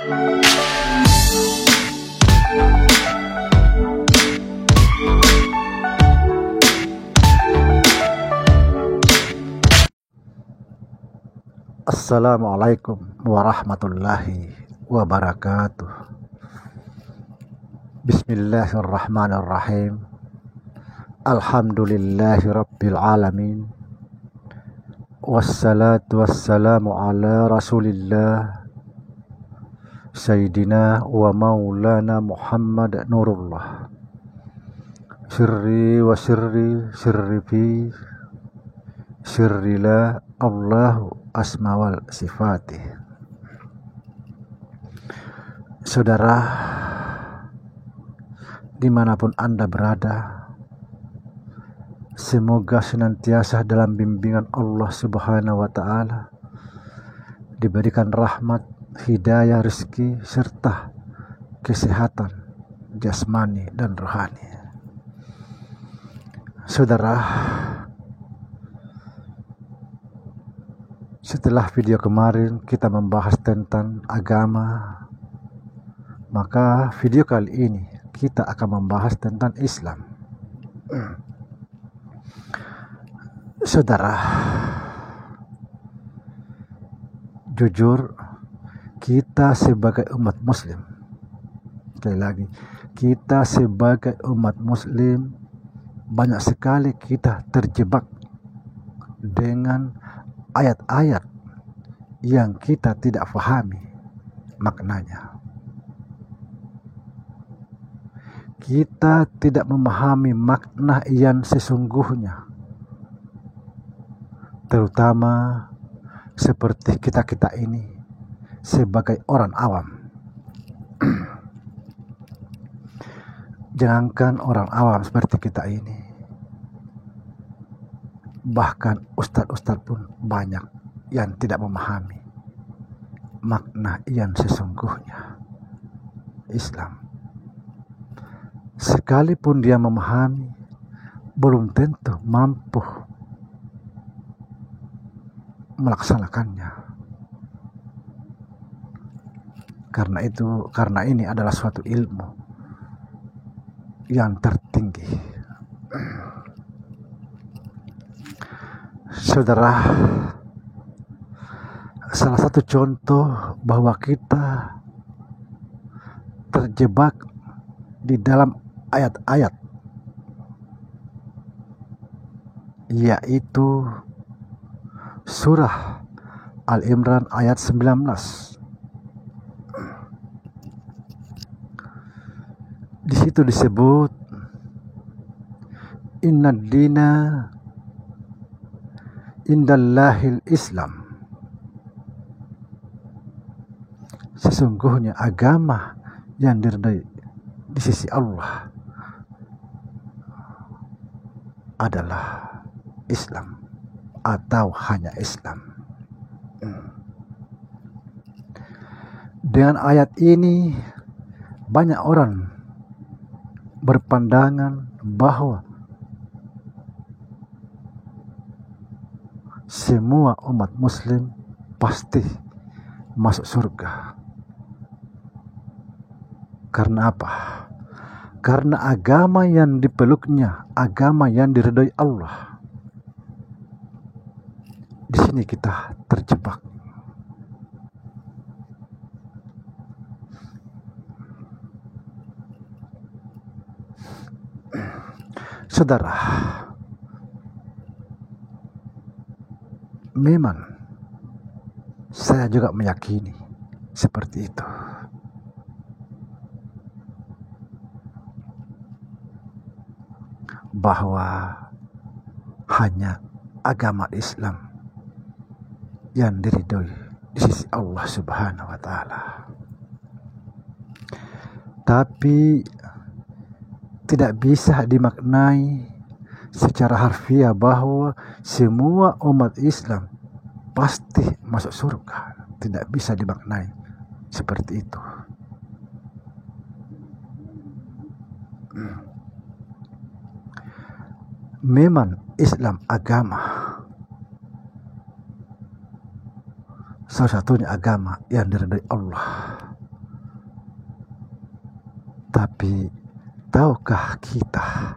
Assalamualaikum warahmatullahi wabarakatuh. Bismillahirrahmanirrahim. Alhamdulillahi rabbil alamin. Wassalatu wassalamu ala rasulillah Sayyidina wa maulana Muhammad Nurullah. Sirri wa sirri fi sirrila Allahu asmawal sifati. Saudara, dimanapun Anda berada, semoga senantiasa dalam bimbingan Allah Subhanahu wa Ta'ala, diberikan rahmat, hidayah, rezeki, serta kesehatan jasmani dan rohani. Saudara, setelah video kemarin kita membahas tentang agama, maka video kali ini kita akan membahas tentang Islam. Saudara, jujur kita sebagai umat muslim, sekali lagi, kita sebagai umat muslim banyak sekali kita terjebak dengan ayat-ayat yang kita tidak pahami maknanya. Kita tidak memahami makna yang sesungguhnya, terutama seperti kita-kita ini sebagai orang awam. Jangankan orang awam seperti kita ini, bahkan ustadz-ustadz pun banyak yang tidak memahami makna yang sesungguhnya Islam. Sekalipun dia memahami, belum tentu mampu melaksanakannya. Karena ini adalah suatu ilmu yang tertinggi. Saudara, salah satu contoh bahwa kita terjebak di dalam ayat-ayat, yaitu surah Al-Imran ayat 19. Di situ disebut innad dina indallahil Islam. Sesungguhnya agama yang diridai di sisi Allah adalah Islam, atau hanya Islam. Dengan ayat ini banyak orang berpandangan bahwa semua umat muslim pasti masuk surga. Karena apa? Karena agama yang dipeluknya, agama yang diridhoi Allah. Di sini kita terjebak. Saudara, memang saya juga meyakini seperti itu. Bahwa hanya agama Islam yang diridhoi di sisi Allah Subhanahu wa Ta'ala. Tapi tidak bisa dimaknai secara harfiah bahwa semua umat Islam pasti masuk surga. Tidak bisa dimaknai seperti itu. Memang Islam agama, salah satunya agama yang diridhai Allah. Tapi tahukah kita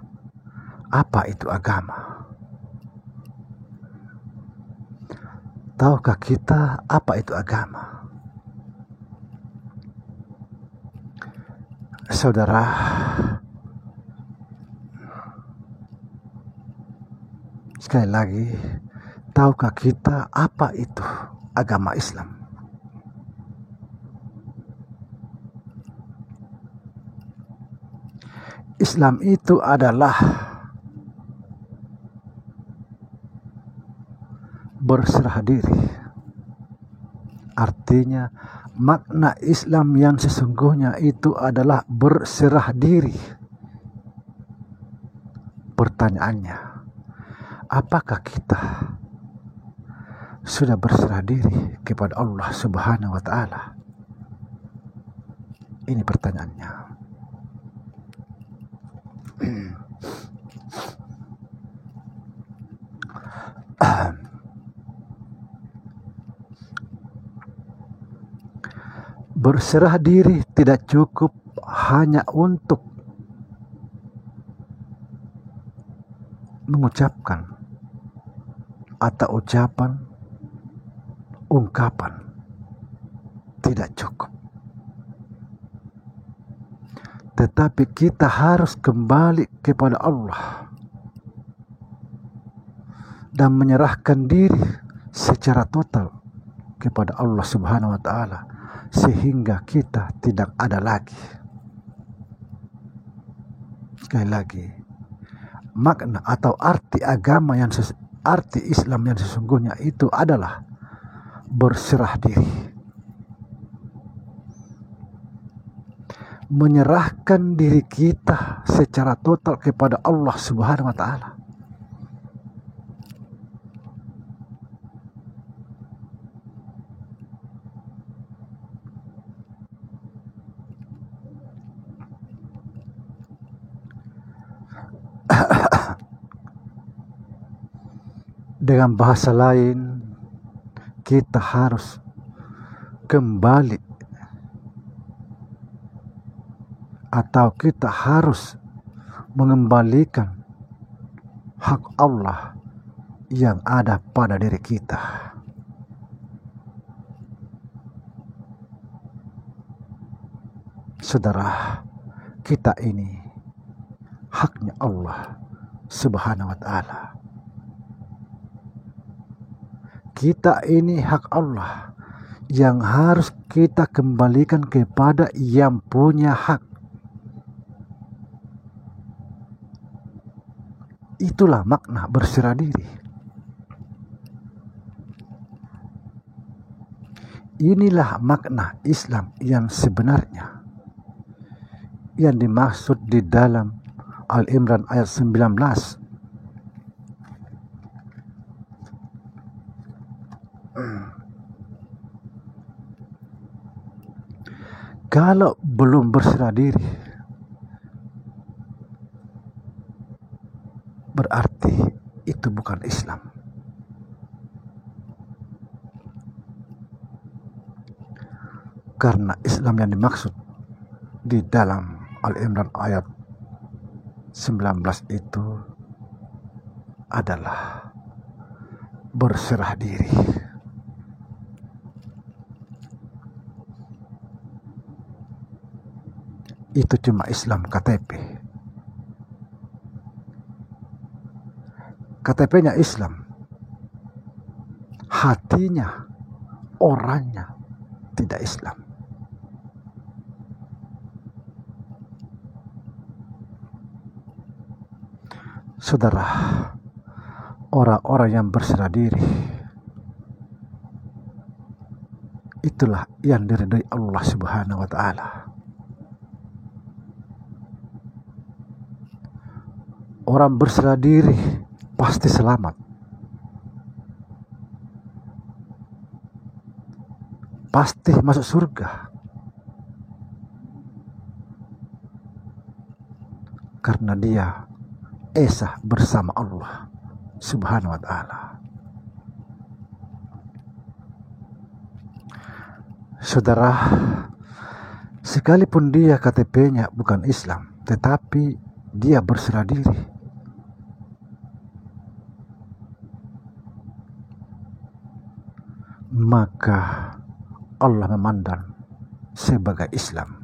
apa itu agama? Tahukah kita apa itu agama? Saudara, sekali lagi, tahukah kita apa itu agama Islam? Islam itu adalah berserah diri. Artinya makna Islam yang sesungguhnya itu adalah berserah diri. Pertanyaannya, apakah kita sudah berserah diri kepada Allah Subhanahu wa Ta'ala? Ini pertanyaannya. Berserah diri tidak cukup hanya untuk mengucapkan atau ucapan, ungkapan. Tidak cukup. Tetapi kita harus kembali kepada Allah dan menyerahkan diri secara total kepada Allah Subhanahu wa Ta'ala, sehingga kita tidak ada lagi. Sekali lagi, makna atau arti agama arti Islam yang sesungguhnya itu adalah berserah diri, menyerahkan diri kita secara total kepada Allah Subhanahu wa Ta'ala. Dengan bahasa lain, kita harus kembali atau kita harus mengembalikan hak Allah yang ada pada diri kita. Saudara, kita ini haknya Allah Subhanahu wa Ta'ala. Kita ini hak Allah yang harus kita kembalikan kepada yang punya hak. Itulah makna berserah diri. Inilah makna Islam yang sebenarnya, yang dimaksud di dalam Al-Imran ayat 19. Kalau belum berserah diri, berarti itu bukan Islam. Karena Islam yang dimaksud di dalam Al-Imran ayat 19 itu adalah berserah diri. Itu cuma Islam KTP. KTP-nya Islam, hatinya, orangnya tidak Islam. Saudara, orang-orang yang berserah diri, itulah yang diridhai Allah Subhanahu wa Ta'ala. Orang berserah diri pasti selamat. Pasti masuk surga. Karena dia esa bersama Allah Subhanahu wa Ta'ala. Saudara, Sekalipun dia KTP-nya bukan Islam, tetapi dia berserah diri. Maka Allah memandang sebagai Islam.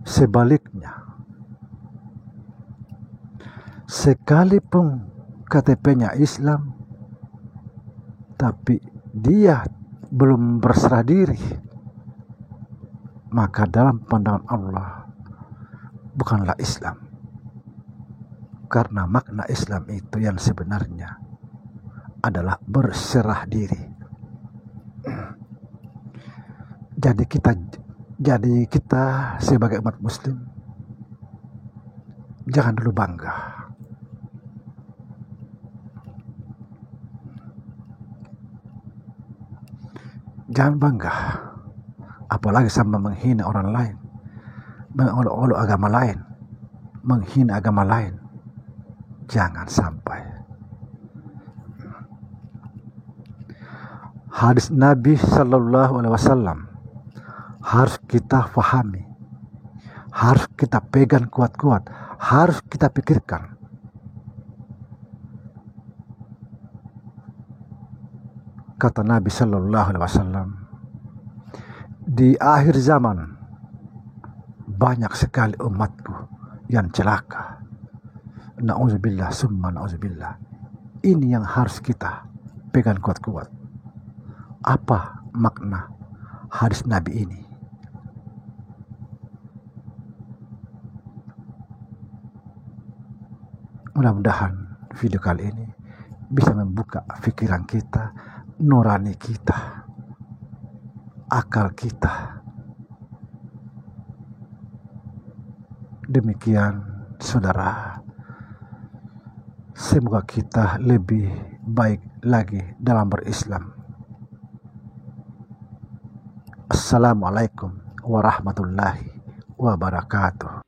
Sebaliknya, sekalipun KTP-nya Islam, tapi dia belum berserah diri, maka dalam pandangan Allah bukanlah Islam. Karena makna Islam itu yang sebenarnya adalah berserah diri. Jadi kita sebagai umat muslim jangan dulu bangga. Jangan bangga, apalagi sampai menghina orang lain, mengolok-olok agama lain, menghina agama lain. Jangan sampai. Hadis Nabi Sallallahu Alaihi Wasallam harus kita fahami, harus kita pegang kuat-kuat, harus kita pikirkan. Kata Nabi Sallallahu Alaihi Wasallam, di akhir zaman banyak sekali umatku yang celaka. Na'udzubillah summa na'udzubillah. Ini yang harus kita pegang kuat-kuat. Apa makna hadis Nabi ini? Mudah-mudahan video kali ini bisa membuka pikiran kita, nurani kita, akal kita. Demikian saudara, semoga kita lebih baik lagi dalam berislam. Assalamualaikum warahmatullahi wabarakatuh.